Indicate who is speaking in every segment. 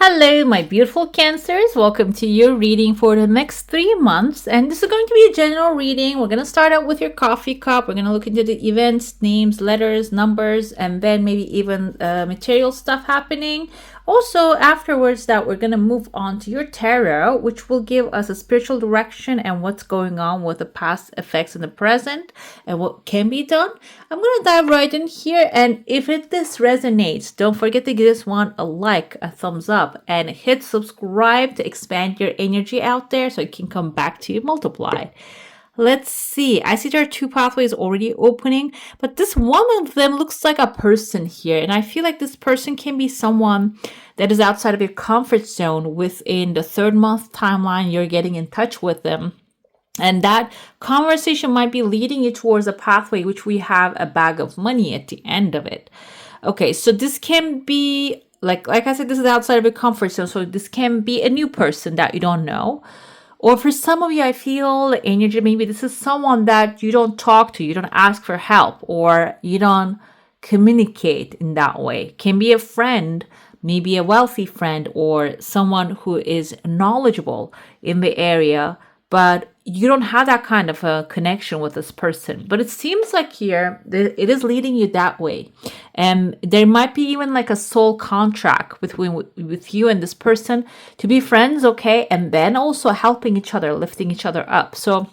Speaker 1: Hello, my beautiful Cancers. Welcome to your reading for the next 3 months. And this is going to be a general reading. We're going to start out with your coffee cup. We're going to look into the events, names, letters, numbers, and then maybe even material stuff happening. Also, afterwards, that we're going to move on to your tarot, which will give us a spiritual direction and what's going on with the past effects in the present and what can be done. I'm going to dive right in here. And if this resonates, don't forget to give this one a like, a thumbs up, and hit subscribe to expand your energy out there so it can come back to you multiplied. Let's see. I see there are two pathways already opening, but this one of them looks like a person here. And I feel like this person can be someone that is outside of your comfort zone within the 3rd month timeline. You're getting in touch with them. And that conversation might be leading you towards a pathway which we have a bag of money at the end of it. Okay, so this can be, like I said, this is outside of your comfort zone. So this can be a new person that you don't know. Or for some of you, I feel the energy, maybe this is someone that you don't talk to, you don't ask for help, or you don't communicate in that way. Can be a friend, maybe a wealthy friend, or someone who is knowledgeable in the area, but you don't have that kind of a connection with this person. But it seems like here it is leading you that way. And there might be even like a soul contract with you and this person to be friends, okay? And then also helping each other, lifting each other up. So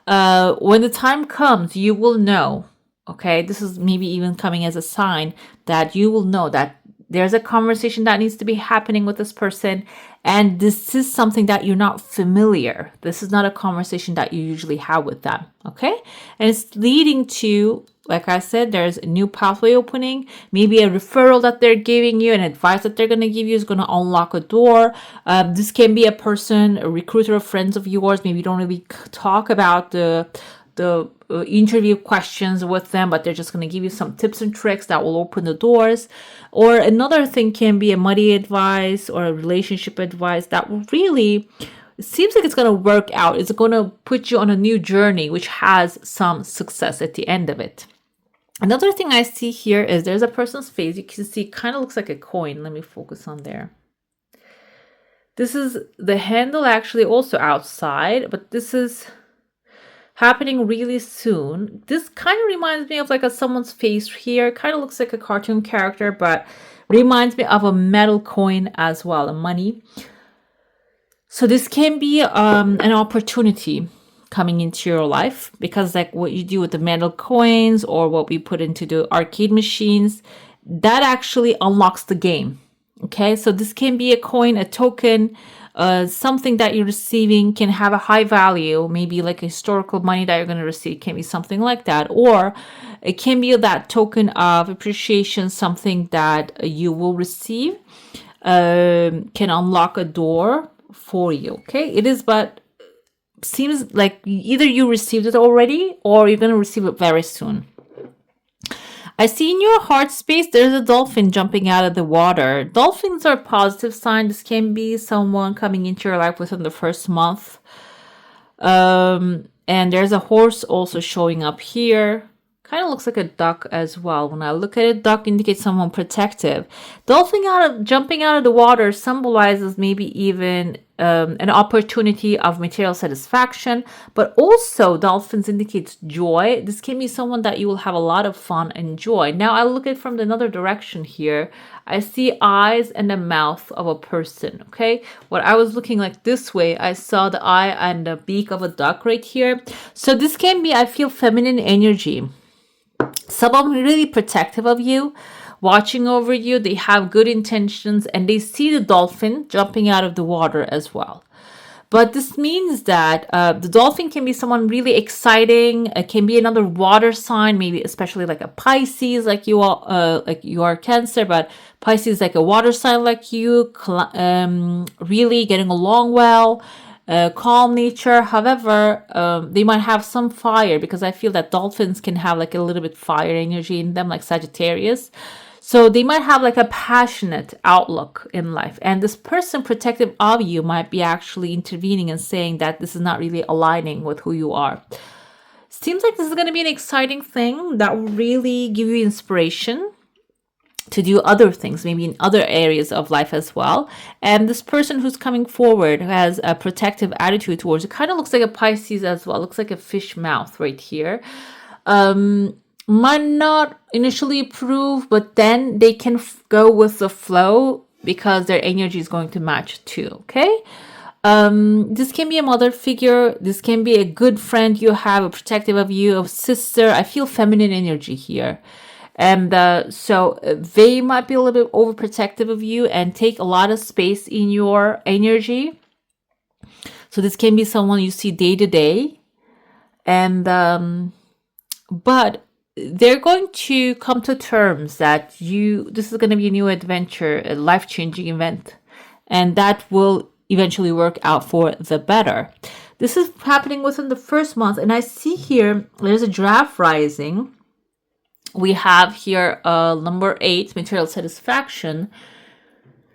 Speaker 1: when the time comes, you will know, okay? This is maybe even coming as a sign that you will know that there's a conversation that needs to be happening with this person. And this is something that you're not familiar. This is not a conversation that you usually have with them. Okay. And it's leading to, like I said, there's a new pathway opening. Maybe a referral that they're giving you, an advice that they're going to give you is going to unlock a door. This can be a person, a recruiter of friends of yours. Maybe you don't really talk about the interview questions with them, but they're just going to give you some tips and tricks that will open the doors. Or another thing can be a money advice or a relationship advice that will really, it seems like it's going to work out. It's going to put you on a new journey, which has some success at the end of it. Another thing I see here is there's a person's face. You can see it kind of looks like a coin. Let me focus on there. This is the handle actually also outside, but this is happening really soon. This kind of reminds me of like someone's face here. Kind of looks like a cartoon character, but reminds me of a metal coin as well, a money. So this can be an opportunity coming into your life, because like what you do with the metal coins or what we put into the arcade machines, that actually unlocks the game. Okay, so this can be a coin, a token, something that you're receiving can have a high value, maybe like historical money that you're going to receive can be something like that, or it can be that token of appreciation, something that you will receive can unlock a door for you. Okay, it is, but seems like either you received it already or you're going to receive it very soon. I see in your heart space, there's a dolphin jumping out of the water. Dolphins are a positive sign. This can be someone coming into your life within the 1st month. And there's a horse also showing up here. Kind of looks like a duck as well. When I look at it, duck indicates someone protective. Dolphin jumping out of the water symbolizes maybe even an opportunity of material satisfaction, but also dolphins indicates joy. This can be someone that you will have a lot of fun and joy. Now I look at it from another direction here. I see eyes and a mouth of a person. Okay, what I was looking like this way, I saw the eye and the beak of a duck right here. So this can be, I feel, feminine energy. Someone really protective of you, watching over you. They have good intentions and they see the dolphin jumping out of the water as well. But this means that the dolphin can be someone really exciting. It can be another water sign, maybe especially like a Pisces, like you are Cancer, but Pisces like a water sign like you, really getting along well. Calm nature. However, they might have some fire, because I feel that dolphins can have like a little bit fire energy in them, like Sagittarius. So they might have like a passionate outlook in life. And this person protective of you might be actually intervening and saying that this is not really aligning with who you are. Seems like this is going to be an exciting thing that will really give you inspiration. to do other things, maybe in other areas of life as well. And this person who's coming forward has a protective attitude towards it. Kind of looks like a Pisces as well. Looks like a fish mouth right here. Might not initially approve, but then they can go with the flow because their energy is going to match too. Okay. This can be a mother figure. This can be a good friend you have, a protective of you, a sister. I feel feminine energy here. And so they might be a little bit overprotective of you and take a lot of space in your energy. So this can be someone you see day to day. And, but they're going to come to terms that this is going to be a new adventure, a life-changing event. And that will eventually work out for the better. This is happening within the first month. And I see here, there's a draft rising. We have here number 8, material satisfaction.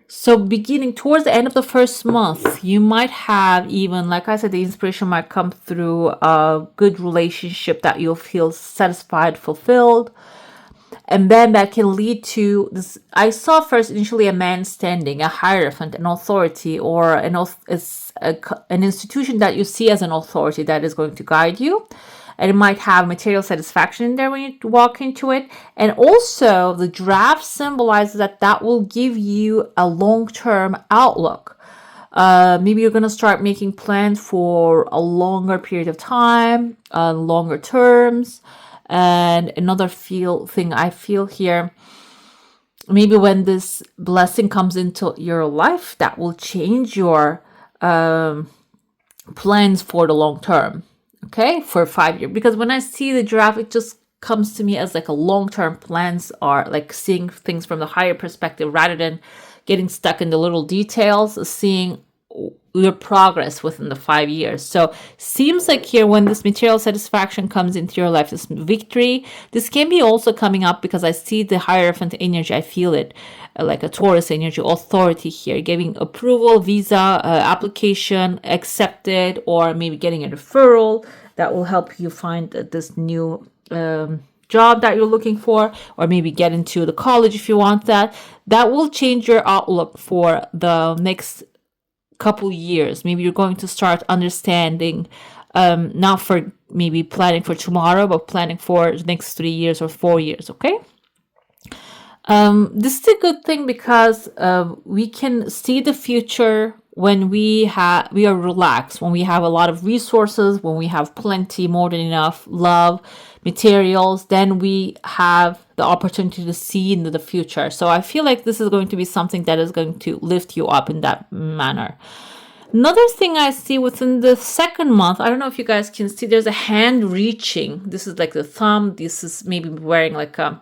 Speaker 1: So beginning towards the end of the first month, you might have even, like I said, the inspiration might come through a good relationship that you'll feel satisfied, fulfilled. And then that can lead to this. I saw first initially a man standing, a hierophant, an authority, or an institution that you see as an authority that is going to guide you. And it might have material satisfaction in there when you walk into it. And also the draft symbolizes that will give you a long-term outlook. Maybe you're going to start making plans for a longer period of time, longer terms. And another thing I feel here, maybe when this blessing comes into your life, that will change your plans for the long term. Okay, for 5 years. Because when I see the draft, it just comes to me as like a long-term plans are like seeing things from the higher perspective rather than getting stuck in the little details, seeing your progress within the 5 years. So seems like here when this material satisfaction comes into your life, this victory, this can be also coming up because I see the Hierophant energy. I feel it like a Taurus energy, authority here, giving approval, visa, application accepted, or maybe getting a referral that will help you find this new job that you're looking for, or maybe get into the college if you want that. That will change your outlook for the next couple years. Maybe you're going to start understanding, not for maybe planning for tomorrow, but planning for the next 3 years or 4 years. Okay. This is a good thing because we can see the future when we are relaxed, when we have a lot of resources, when we have plenty, more than enough love, materials, then we have the opportunity to see into the future. So I feel like this is going to be something that is going to lift you up in that manner. Another thing I see within the second month, I don't know if you guys can see, there's a hand reaching. This is like the thumb. This is maybe wearing like a,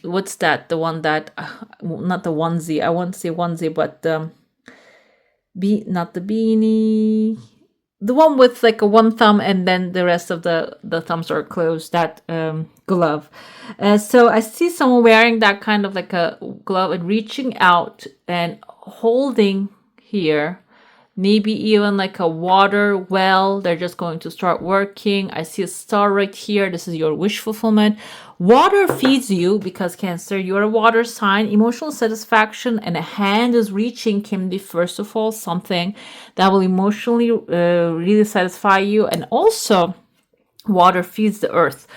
Speaker 1: what's that? The one that, not the onesie. I won't say onesie, but not the beanie. The one with like a one thumb and then the rest of the thumbs are closed, that glove. So I see someone wearing that kind of like a glove and reaching out and holding here, maybe even like a water well. They're just going to start working. I see a star right here. This is your wish fulfillment. Water feeds you because Cancer, you're a water sign. Emotional satisfaction and a hand is reaching can be, first of all, something that will emotionally really satisfy you. And also, water feeds the earth.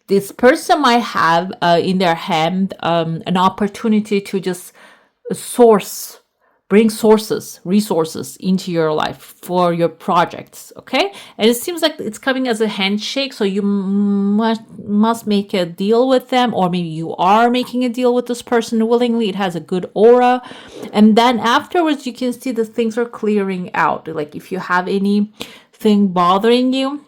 Speaker 1: This person might have in their hand an opportunity to just bring resources into your life for your projects, okay? And it seems like it's coming as a handshake, so you must make a deal with them, or maybe you are making a deal with this person willingly. It has a good aura. And then afterwards, you can see the things are clearing out. Like if you have anything bothering you,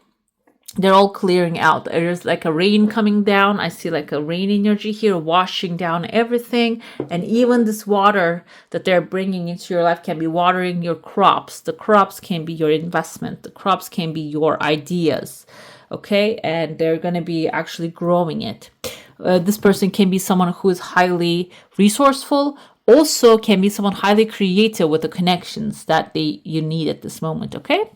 Speaker 1: they're all clearing out. There's like a rain coming down. I see like a rain energy here washing down everything. And even this water that they're bringing into your life can be watering your crops. The crops can be your investment. The crops can be your ideas. Okay. And they're going to be actually growing it. This person can be someone who is highly resourceful. Also can be someone highly creative with the connections that you need at this moment. Okay.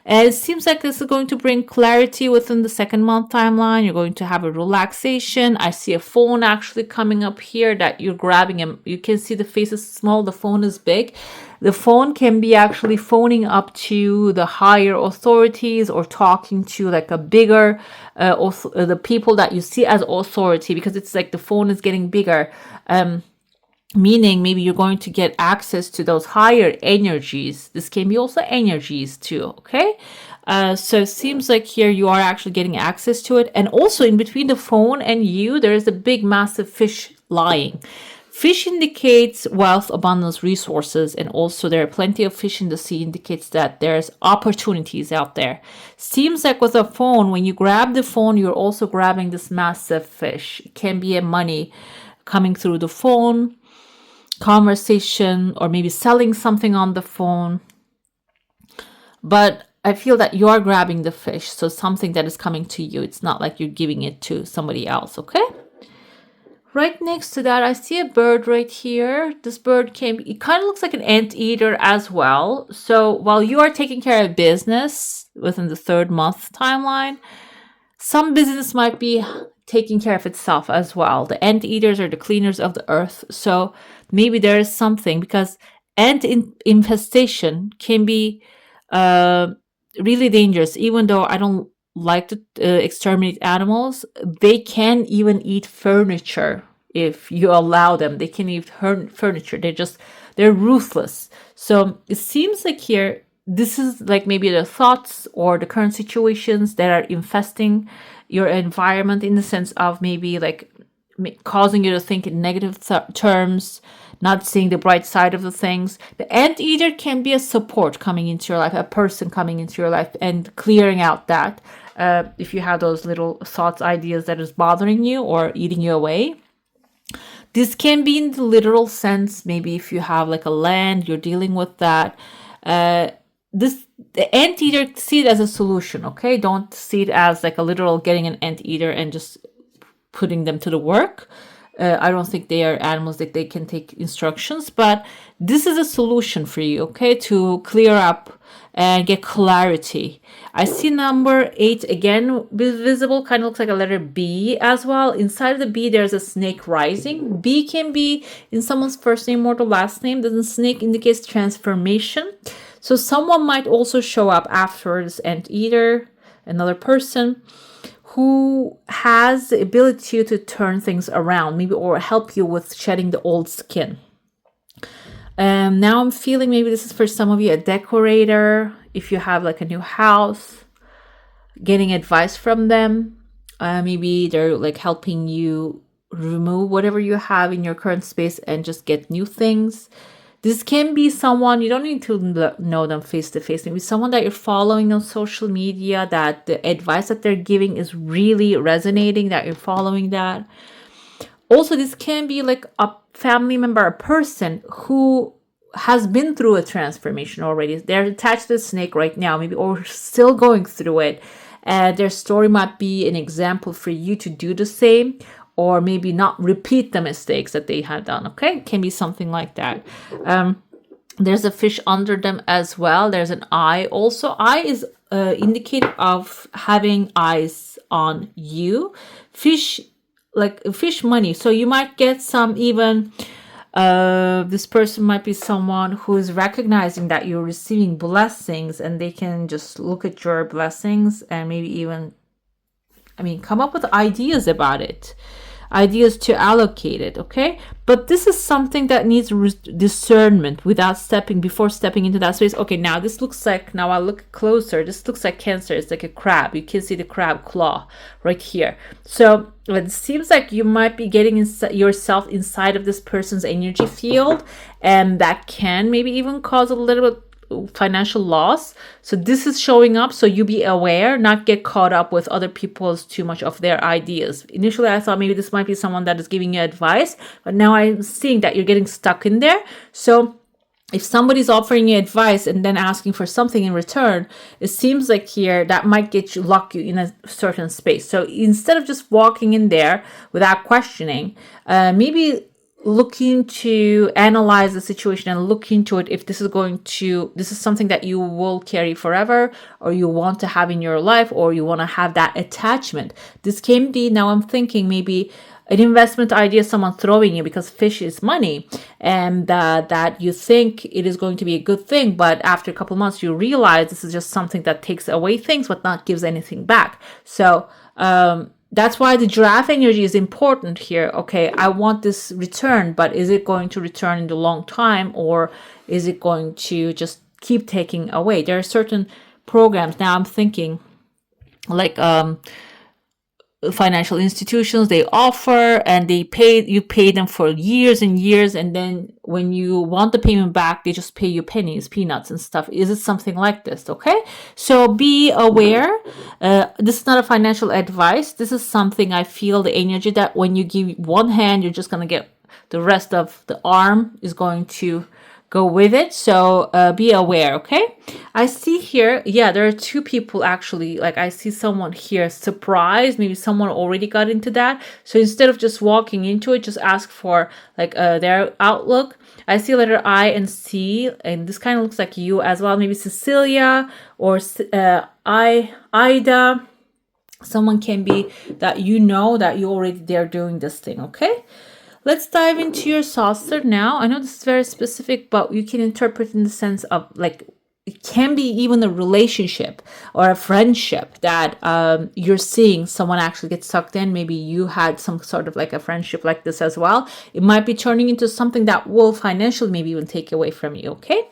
Speaker 1: And it seems like this is going to bring clarity within the second month timeline. You're going to have a relaxation. I see a phone actually coming up here that you're grabbing, and you can see the face is small, the phone is big. The phone can be actually phoning up to the higher authorities or talking to like a bigger, the people that you see as authority, because it's like the phone is getting bigger. Meaning maybe you're going to get access to those higher energies. This can be also energies too, okay? So it seems like here you are actually getting access to it. And also in between the phone and you, there is a big, massive fish lying. Fish indicates wealth, abundance, resources, and also there are plenty of fish in the sea indicates that there's opportunities out there. Seems like with a phone, when you grab the phone, you're also grabbing this massive fish. It can be a money coming through the phone, conversation, or maybe selling something on the phone. But I feel that you are grabbing the fish, so something that is coming to you. It's not like you're giving it to somebody else, okay? Right next to that, I see a bird right here. This bird it kind of looks like an anteater as well. So while you are taking care of business within the third month timeline, some business might be taking care of itself as well. The anteaters are the cleaners of the earth. So maybe there is something, because ant infestation can be really dangerous. Even though I don't like to exterminate animals, they can even eat furniture if you allow them. They can eat furniture. They're ruthless. So it seems like here, this is like maybe the thoughts or the current situations that are infesting your environment, in the sense of maybe like causing you to think in negative terms, not seeing the bright side of the things. The anteater can be a support coming into your life, a person coming into your life and clearing out that. If you have those little thoughts, ideas that is bothering you or eating you away. This can be in the literal sense. Maybe if you have like a land, you're dealing with that. The anteater, see it as a solution, okay? Don't see it as like a literal getting an anteater and just putting them to the work. I don't think they are animals that they can take instructions, but this is a solution for you, okay? To clear up and get clarity. I see number 8 again visible, kind of looks like a letter B as well. Inside of the B, there's a snake rising. B can be in someone's first name or the last name. The snake indicates transformation. So someone might also show up after this anteater, another person who has the ability to turn things around, maybe, or help you with shedding the old skin. Now I'm feeling maybe this is for some of you a decorator. If you have like a new house, getting advice from them. Maybe they're like helping you remove whatever you have in your current space and just get new things. This can be someone, you don't need to know them face to face. Maybe someone that you're following on social media, that the advice that they're giving is really resonating, that you're following that. Also, this can be like a family member, a person who has been through a transformation already. They're attached to the snake right now, maybe, or still going through it. And their story might be an example for you to do the same, or maybe not repeat the mistakes that they had done, okay? It can be something like that. There's a fish under them as well. There's an eye. Also, eye is indicative of having eyes on you. Fish, like fish money. So you might get some even, this person might be someone who is recognizing that you're receiving blessings, and they can just look at your blessings and maybe even, come up with ideas about it. Ideas to allocate it, okay? But this is something that needs discernment before stepping into that space. Okay, now this looks like, now I look closer, this looks like Cancer. It's like a crab. You can see the crab claw right here. So it seems like you might be getting yourself inside of this person's energy field, and that can maybe even cause a little bit financial loss. So this is showing up, so you be aware, not get caught up with other people's too much of their ideas. Initially I thought maybe this might be someone that is giving you advice, but now I'm seeing that you're getting stuck in there. So if somebody's offering you advice and then asking for something in return, it seems like here that might lock you in a certain space. So instead of just walking in there without questioning, maybe looking to analyze the situation and look into it if this is something that you will carry forever, or you want to have in your life, or you want to have that attachment. This can be, now I'm thinking, maybe an investment idea someone throwing you, because fish is money, and that you think it is going to be a good thing, but after a couple months you realize this is just something that takes away things but not gives anything back. So that's why the giraffe energy is important here. Okay, I want this return, but is it going to return in the long time, or is it going to just keep taking away? There are certain programs, now I'm thinking, like financial institutions, they offer, and you pay them for years and years, and then when you want the payment back, they just pay you pennies, peanuts and stuff. Is it something like this? Okay, so be aware. This is not a financial advice. This is something, I feel the energy that when you give one hand, you're just going to get the rest of the arm is going to go with it. So be aware. Okay, I see here, yeah, there are two people actually. Like, I see someone here surprised, maybe someone already got into that. So instead of just walking into it, just ask for like their outlook. I see letter I and C, and this kind of looks like you as well, maybe Cecilia or Ida. Someone can be that you know that you already they're doing this thing. Okay, let's dive into your saucer now. I know this is very specific, but you can interpret in the sense of, like, it can be even a relationship or a friendship that you're seeing someone actually get sucked in. Maybe you had some sort of like a friendship like this as well. It might be turning into something that will financially maybe even take away from you. Okay,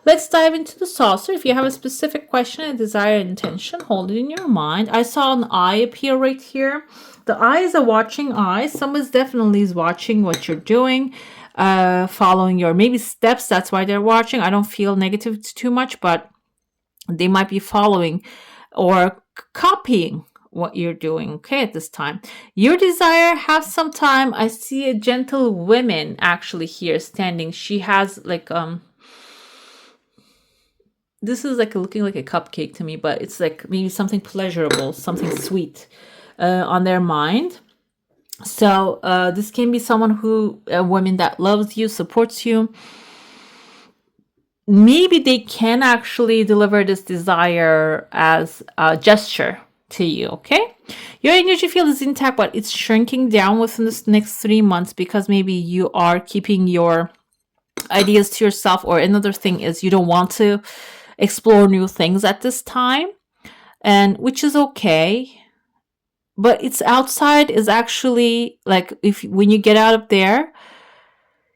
Speaker 1: let's dive into the saucer. If you have a specific question, a desire, intention, hold it in your mind. I saw an eye appear right here. The eye is a watching eye. Someone's definitely is watching what you're doing, following your maybe steps. That's why they're watching. I don't feel negative too much, but they might be following or copying what you're doing. Okay, at this time, your desire, have some time. I see a gentle woman actually here standing. She has like this is like looking like a cupcake to me, but it's like maybe something pleasurable, something sweet on their mind. So this can be someone a woman that loves you, supports you. Maybe they can actually deliver this desire as a gesture to you. Okay, your energy field is intact, but it's shrinking down within this next 3 months, because maybe you are keeping your ideas to yourself, or another thing is you don't want to explore new things at this time, and which is okay. But it's outside is actually like, when you get out of there,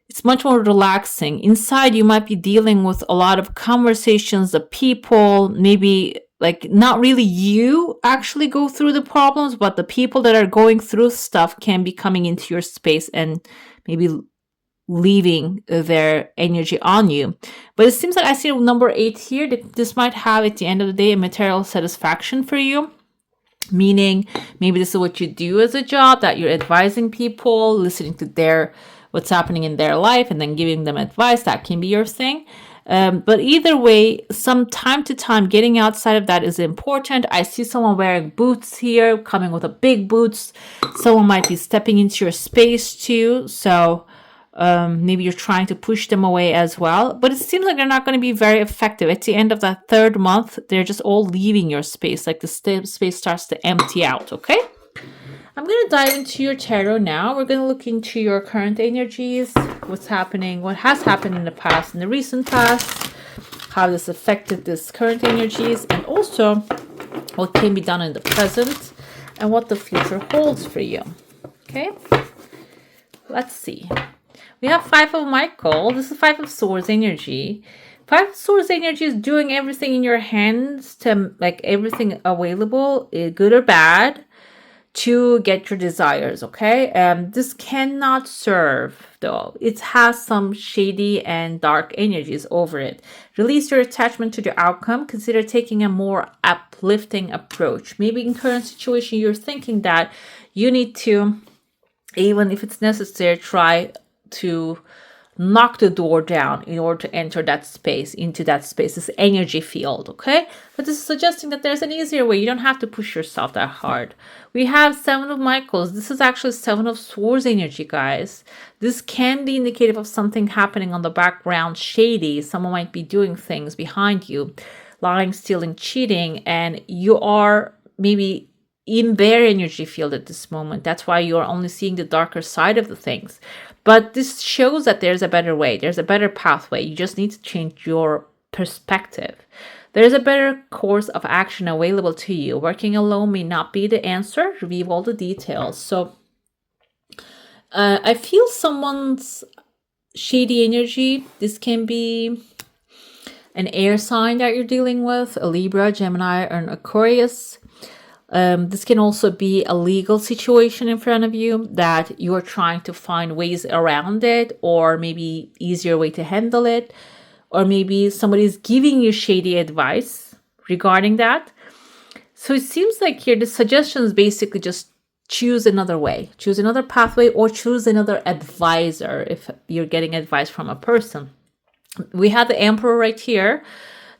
Speaker 1: it's much more relaxing. Inside, you might be dealing with a lot of conversations, the people, maybe like not really you actually go through the problems, but the people that are going through stuff can be coming into your space and maybe leaving their energy on you. But it seems like I see number 8 here, that this might have at the end of the day a material satisfaction for you. Meaning maybe this is what you do as a job, that you're advising people, listening to what's happening in their life, and then giving them advice. That can be your thing. But either way, some time to time, getting outside of that is important. I see someone wearing boots here, coming with a big boots. Someone might be stepping into your space too. So maybe you're trying to push them away as well. But it seems like they're not going to be very effective. At the end of that 3rd month, they're just all leaving your space. Like the space starts to empty out. Okay, I'm going to dive into your tarot now. We're going to look into your current energies, what's happening, what has happened in the past, in the recent past, how this affected this current energies, and also what can be done in the present and what the future holds for you. Okay, let's see. We have 5 of Michael. This is 5 of Swords energy. 5 of Swords energy is doing everything in your hands, to like everything available, good or bad, to get your desires. Okay, this cannot serve though. It has some shady and dark energies over it. Release your attachment to the outcome. Consider taking a more uplifting approach. Maybe in current situation you're thinking that you need to, even if it's necessary, try to knock the door down in order to enter that space, into that space, this energy field, okay? But this is suggesting that there's an easier way. You don't have to push yourself that hard. We have Seven of Michaels. This is actually Seven of Swords energy, guys. This can be indicative of something happening on the background, shady. Someone might be doing things behind you, lying, stealing, cheating, and you are maybe in their energy field at this moment. That's why you're only seeing the darker side of the things. But this shows that there's a better way. There's a better pathway. You just need to change your perspective. There's a better course of action available to you. Working alone may not be the answer. Review all the details. So I feel someone's shady energy. This can be an air sign that you're dealing with, a Libra, Gemini, or an Aquarius. This can also be a legal situation in front of you that you're trying to find ways around it, or maybe easier way to handle it, or maybe somebody's giving you shady advice regarding that. So it seems like here the suggestion is basically just choose another way, choose another pathway, or choose another advisor if you're getting advice from a person. We have the Emperor right here.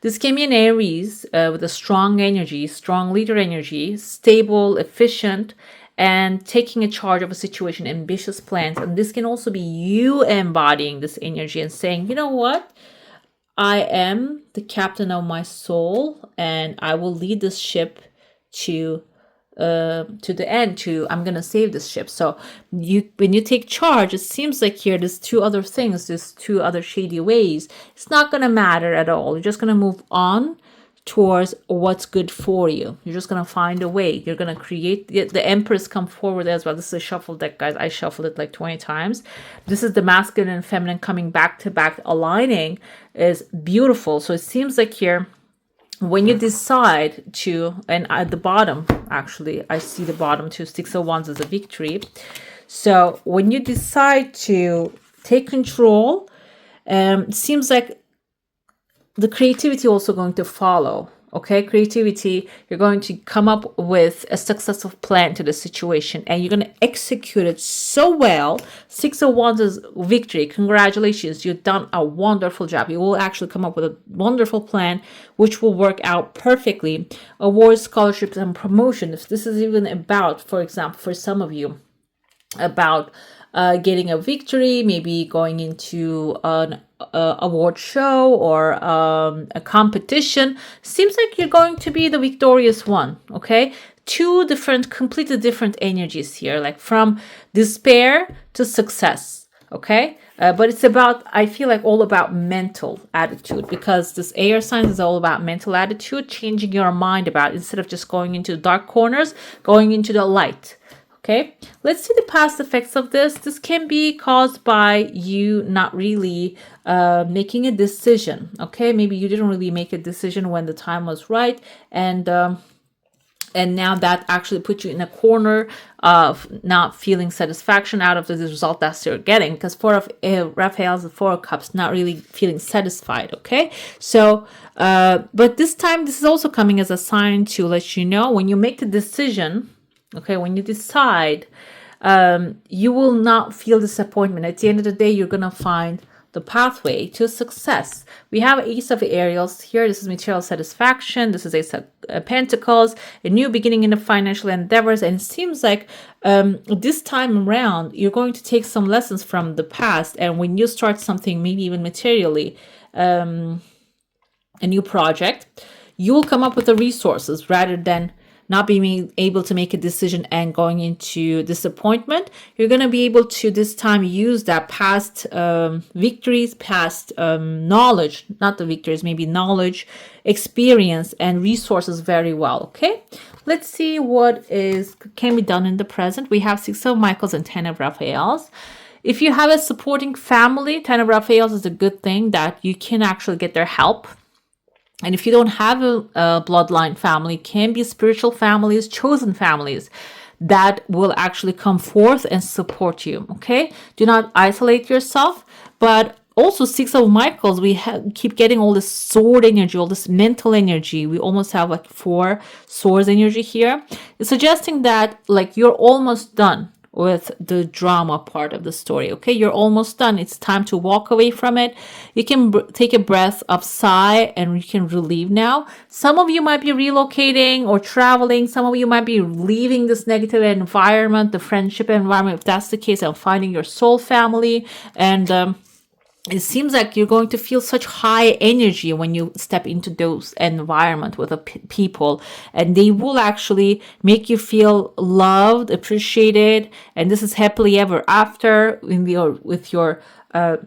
Speaker 1: This can be an Aries with a strong energy, strong leader energy, stable, efficient, and taking a charge of a situation, ambitious plans. And this can also be you embodying this energy and saying, you know what? I am the captain of my soul, and I will lead this ship to the end. I'm gonna save this ship. So when you take charge, it seems like here there's two other things, there's two other shady ways. It's not gonna matter at all. You're just gonna move on towards what's good for you. You're just gonna find a way. You're gonna create the Empress come forward as well. This is a shuffle deck, guys. I shuffled it like 20 times. This is the masculine and feminine coming back to back, aligning is beautiful. So it seems like here, when you decide to, and at the bottom, actually, I see the bottom too, Six of Wands as a victory. So when you decide to take control, it seems like the creativity also going to follow. Okay, creativity, you're going to come up with a successful plan to the situation and you're going to execute it so well. Six of Wands is victory. Congratulations, you've done a wonderful job. You will actually come up with a wonderful plan which will work out perfectly. Awards, scholarships, and promotion. If this is even about, for example, for some of you, about getting a victory, maybe going into an award show or a competition, seems like you're going to be the victorious one. Okay, two different, completely different energies here, like from despair to success. Okay, but it's about, I feel like, all about mental attitude, because this air sign is all about mental attitude, changing your mind about, instead of just going into the dark corners, going into the light. Okay, let's see the past effects of this. This can be caused by you not really making a decision. Okay, maybe you didn't really make a decision when the time was right, and now that actually put you in a corner of not feeling satisfaction out of the result that you're getting, because Four of Raphael's, the Four of Cups, not really feeling satisfied. Okay, so but this time this is also coming as a sign to let you know, when you make the decision, okay, when you decide, you will not feel disappointment. At the end of the day, you're going to find the pathway to success. We have Ace of Aerials here. This is material satisfaction. This is Ace of Pentacles, a new beginning in the financial endeavors. And it seems like this time around, you're going to take some lessons from the past. And when you start something, maybe even materially, a new project, you will come up with the resources rather than not being able to make a decision and going into disappointment. You're going to be able to this time use that past victories, past knowledge, not the victories, maybe knowledge, experience, and resources very well. Okay, let's see what can be done in the present. We have Six of Michaels and 10 of Raphaels. If you have a supporting family, 10 of Raphaels is a good thing that you can actually get their help. And if you don't have a bloodline family, can be spiritual families, chosen families that will actually come forth and support you. Okay, do not isolate yourself. But also Six of Michaels, we keep getting all this sword energy, all this mental energy. We almost have like 4 swords energy here. It's suggesting that like you're almost done with the drama part of the story. Okay, you're almost done. It's time to walk away from it. You can take a breath of sigh and you can relieve now. Some of you might be relocating or traveling. Some of you might be leaving this negative environment, the friendship environment. If that's the case, and finding your soul family. And it seems like you're going to feel such high energy when you step into those environment with people, and they will actually make you feel loved, appreciated, and this is happily ever after with your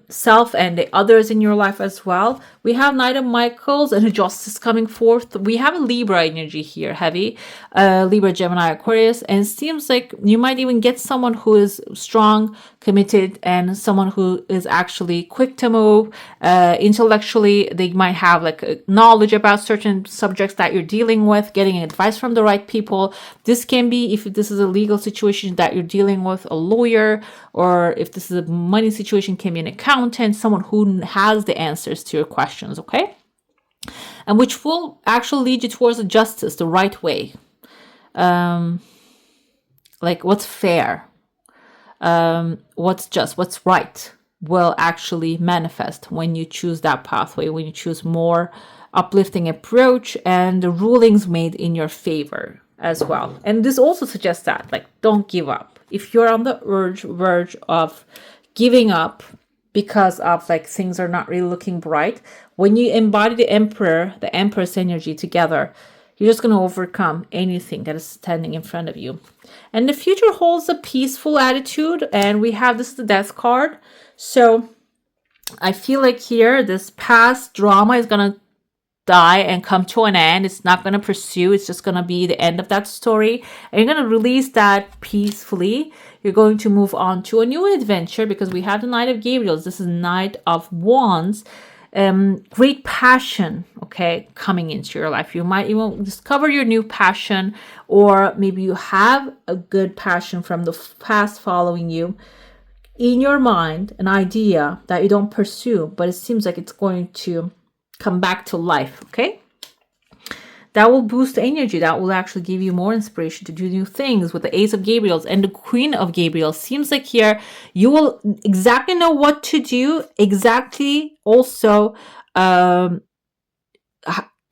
Speaker 1: self and the others in your life as well. We have Knight of Michaels and a Justice coming forth. We have a Libra energy here, heavy. Libra, Gemini, Aquarius. And it seems like you might even get someone who is strong, committed, and someone who is actually quick to move. Intellectually, they might have like knowledge about certain subjects that you're dealing with, getting advice from the right people. This can be, if this is a legal situation that you're dealing with, a lawyer, or if this is a money situation, can be an accountant, someone who has the answers to your questions, okay? And which will actually lead you towards the justice, the right way. Like what's fair, what's just, what's right will actually manifest when you choose that pathway, when you choose more uplifting approach and the rulings made in your favor as well. And this also suggests that, like, don't give up. If you're on the verge of giving up because of like things are not really looking bright, when you embody the Empress energy together, you're just going to overcome anything that is standing in front of you. And the future holds a peaceful attitude. And we have this, the Death card. So I feel like here, this past drama is going to die and come to an end. It's not going to pursue. It's just going to be the end of that story. And you're going to release that peacefully. You're going to move on to a new adventure because we have the Knight of Gabriels. This is Knight of Wands. Great passion, okay, coming into your life. You might even discover your new passion, or maybe you have a good passion from the past following you in your mind, an idea that you don't pursue, but it seems like it's going to come back to life, okay? That will boost energy. That will actually give you more inspiration to do new things with the Ace of Gabriels and the Queen of Gabriels. Seems like here you will exactly know what to do. Exactly also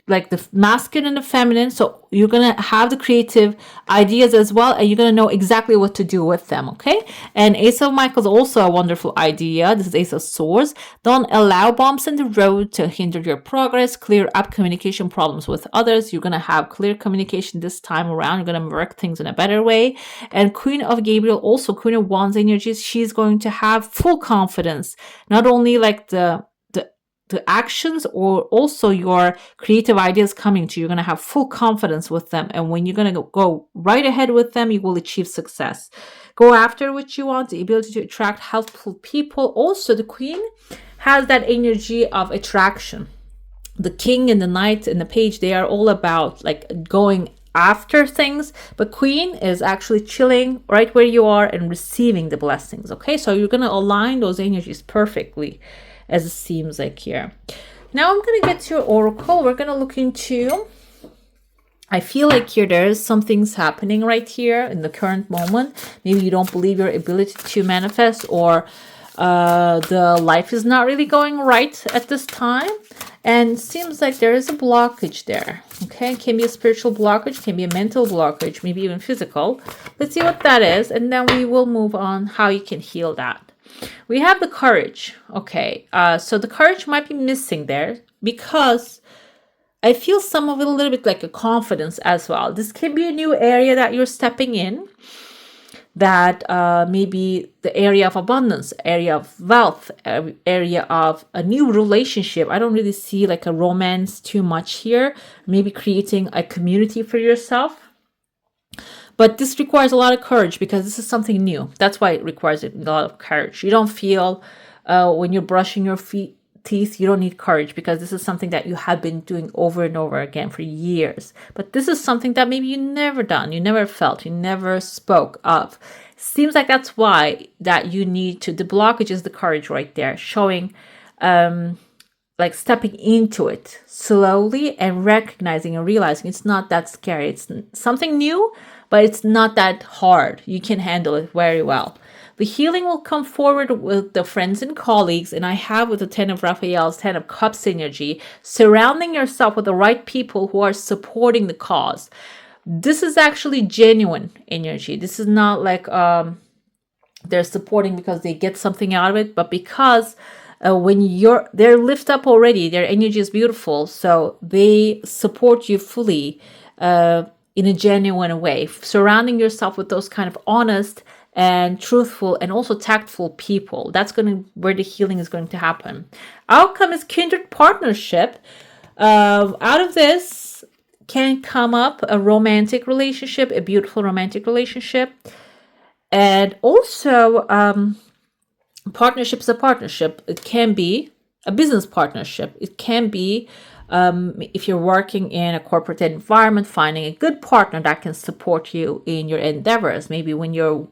Speaker 1: like the masculine and the feminine. So you're going to have the creative ideas as well, and you're going to know exactly what to do with them, okay? And Ace of Michaels also a wonderful idea. This is Ace of Swords. Don't allow bumps in the road to hinder your progress. Clear up communication problems with others. You're going to have clear communication this time around. You're going to work things in a better way. And Queen of Gabriel, also Queen of Wands energies, she's going to have full confidence. Not only like the actions, or also your creative ideas coming to you. You're going to have full confidence with them. And when you're going to go right ahead with them, you will achieve success. Go after what you want, the ability to attract helpful people. Also, the Queen has that energy of attraction. The King and the Knight and the Page, they are all about like going after things, but Queen is actually chilling right where you are and receiving the blessings. Okay, so you're going to align those energies perfectly, as it seems like here. Now I'm going to get to your oracle. We're going to look into, I feel like here there is some things happening right here in the current moment. Maybe you don't believe your ability to manifest, or the life is not really going right at this time. And it seems like there is a blockage there. Okay, it can be a spiritual blockage, can be a mental blockage, maybe even physical. Let's see what that is, and then we will move on how you can heal that. We have the courage. Okay, so the courage might be missing there because I feel some of it a little bit like a confidence as well. This can be a new area that you're stepping in, that maybe the area of abundance, area of wealth, area of a new relationship. I don't really see like a romance too much here. Maybe creating a community for yourself. But this requires a lot of courage because this is something new. That's why it requires a lot of courage. You don't feel when you're brushing your teeth, you don't need courage because this is something that you have been doing over and over again for years. But this is something that maybe you never done, you never felt, you never spoke of. Seems like that's why that you need to, the blockage is the courage right there, showing like stepping into it slowly and recognizing and realizing it's not that scary. It's something new, but it's not that hard. You can handle it very well. The healing will come forward with the friends and colleagues, and I have with the 10 of Raphael's 10 of Cups energy, surrounding yourself with the right people who are supporting the cause. This is actually genuine energy. This is not like they're supporting because they get something out of it, but because when they're lift up already, their energy is beautiful, so they support you fully in a genuine way. Surrounding yourself with those kind of honest and truthful and also tactful people, that's where the healing is going to happen. Outcome is kindred partnership. Out of this can come up a romantic relationship, a beautiful romantic relationship, and also partnership is a partnership. It can be a business partnership. It can be, if you're working in a corporate environment, finding a good partner that can support you in your endeavors. Maybe when you're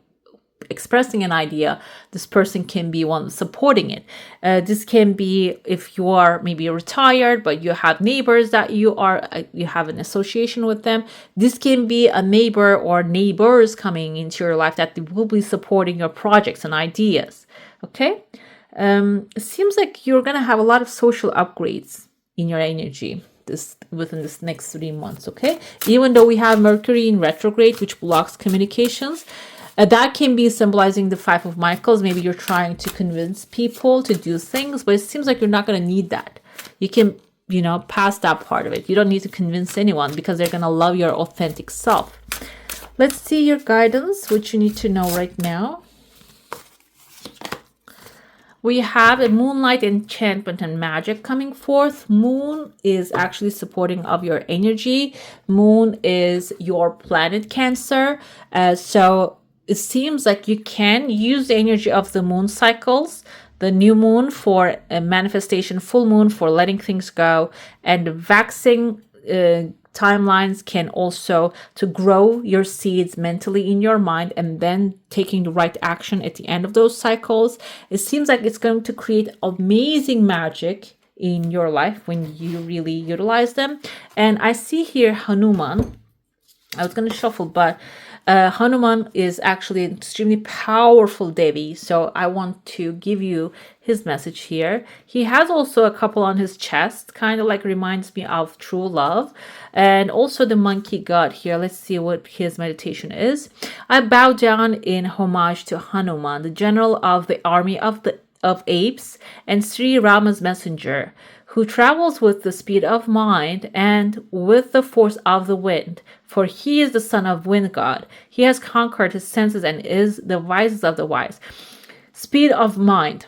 Speaker 1: expressing an idea, this person can be one supporting it. This can be if you are maybe retired, but you have neighbors that you have an association with them. This can be a neighbor or neighbors coming into your life that will be supporting your projects and ideas. Okay. It seems like you're going to have a lot of social upgrades in your energy within this next 3 months. Okay. Even though we have Mercury in retrograde, which blocks communications, that can be symbolizing the 5 of Michaels. Maybe you're trying to convince people to do things, but it seems like you're not going to need that. You can, pass that part of it. You don't need to convince anyone because they're going to love your authentic self. Let's see your guidance, which you need to know right now. We have a moonlight enchantment and magic coming forth. Moon is actually supporting of your energy. Moon is your planet Cancer. So it seems like you can use the energy of the moon cycles, the new moon for a manifestation, full moon for letting things go, and the waxing timelines can also to grow your seeds mentally in your mind and then taking the right action at the end of those cycles. It seems like it's going to create amazing magic in your life when you really utilize them. And I see here Hanuman. I was going to shuffle, but Hanuman is actually an extremely powerful Devi. So I want to give you his message here. He has also a couple on his chest, kind of like reminds me of true love. And also the monkey god here. Let's see what his meditation is. I bow down in homage to Hanuman, the general of the army of apes and Sri Rama's messenger, who travels with the speed of mind and with the force of the wind. For he is the son of wind god. He has conquered his senses and is the wisest of the wise. Speed of mind,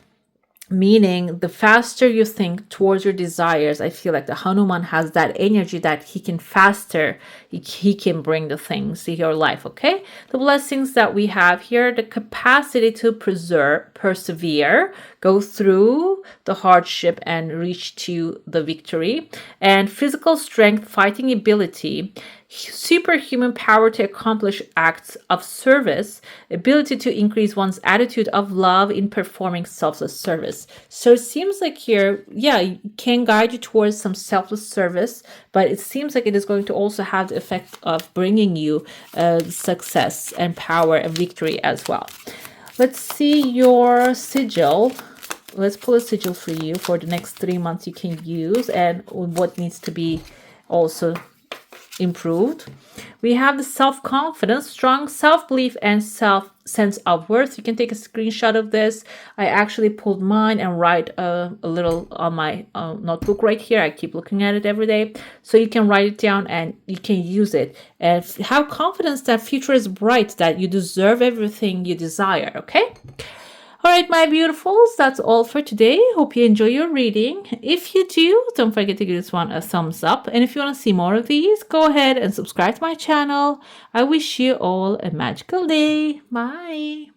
Speaker 1: meaning the faster you think towards your desires. I feel like the Hanuman has that energy that he can faster, he can bring the things to your life, okay? The blessings that we have here, the capacity to persevere, go through the hardship and reach to the victory, and physical strength, fighting ability, superhuman power to accomplish acts of service, ability to increase one's attitude of love in performing selfless service. So it seems like here, it can guide you towards some selfless service, but it seems like it is going to also have the effect of bringing you success and power and victory as well. Let's see your sigil. Let's pull a sigil for you for the next 3 months you can use and what needs to be also improved. We have the self-confidence, strong self-belief, and sense of worth. You can take a screenshot of this. I actually pulled mine and write a little on my notebook right here. I keep looking at it every day. So you can write it down and you can use it. And have confidence that future is bright, that you deserve everything you desire, okay? All right, my beautifuls, that's all for today. Hope you enjoy your reading. If you do, don't forget to give this one a thumbs up. And if you want to see more of these, go ahead and subscribe to my channel. I wish you all a magical day. Bye.